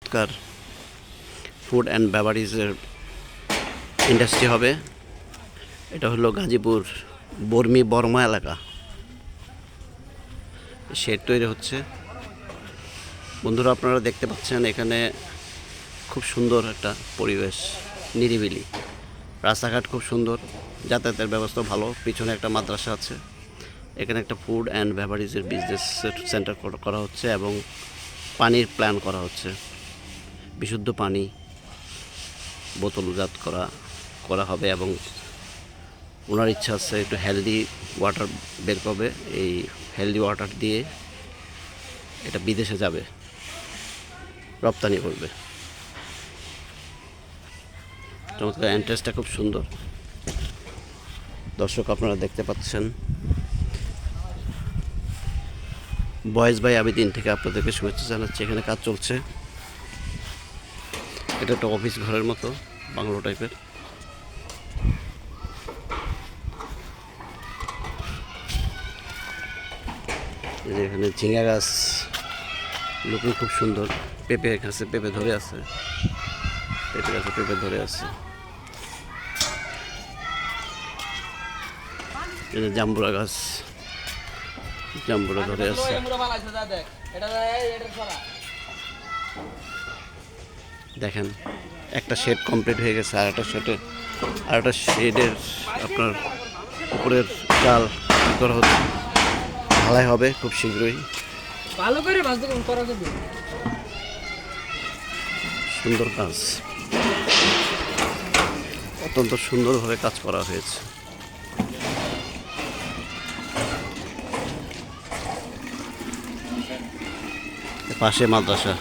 চমৎকার food and বেভারেজের industry হবে। এটা হলো গাজীপুর বর্মি বর্মা এলাকা, শেড তৈরি হচ্ছে। বন্ধুরা, আপনারা দেখতে পাচ্ছেন এখানে খুব সুন্দর একটা পরিবেশ, নিরিবিলি, রাস্তাঘাট খুব সুন্দর, যাতায়াতের ব্যবস্থা ভালো। পিছনে একটা মাদ্রাসা আছে। এখানে একটা ফুড অ্যান্ড বেভারেজের বিজনেস সেন্টার করা হচ্ছে এবং পানির প্ল্যান করা হচ্ছে। বিশুদ্ধ পানি বোতলজাত করা হবে এবং ওনার ইচ্ছা আছে একটু হেলদি ওয়াটার বের করবে। এই হেলদি ওয়াটার দিয়ে এটা বিদেশে যাবে, রপ্তানি করবে। চমৎকার, এন্ট্রেন্সটা খুব সুন্দর। দর্শক, আপনারা দেখতে পাচ্ছেন বয়েজ বাই আবিদিন থেকে আপনাদেরকে শুভেচ্ছা জানাচ্ছি। এখানে কাজ চলছে। এটা একটা অফিস ঘরের মতো, বাংলো টাইপের। এখানে ঝিঙা গাছ লুকিং খুব সুন্দর। পেঁপে গাছে পেঁপে ধরে আছে, পেঁপে গাছে পেঁপে ধরে আছে। জাম্বুরা গাছ, জাম্বুরা ধরে আছে। দেখেন, একটা শেড কমপ্লিট হয়ে গেছে। আর একটা শেডের আপনার উপরের চাল করা হচ্ছে, ঢালাই হবে খুব শীঘ্রই। ভালো করে করা যাবে। সুন্দর কাজ, অত্যন্ত সুন্দরভাবে কাজ করা হয়েছে। পাশে মাদ্রাসা।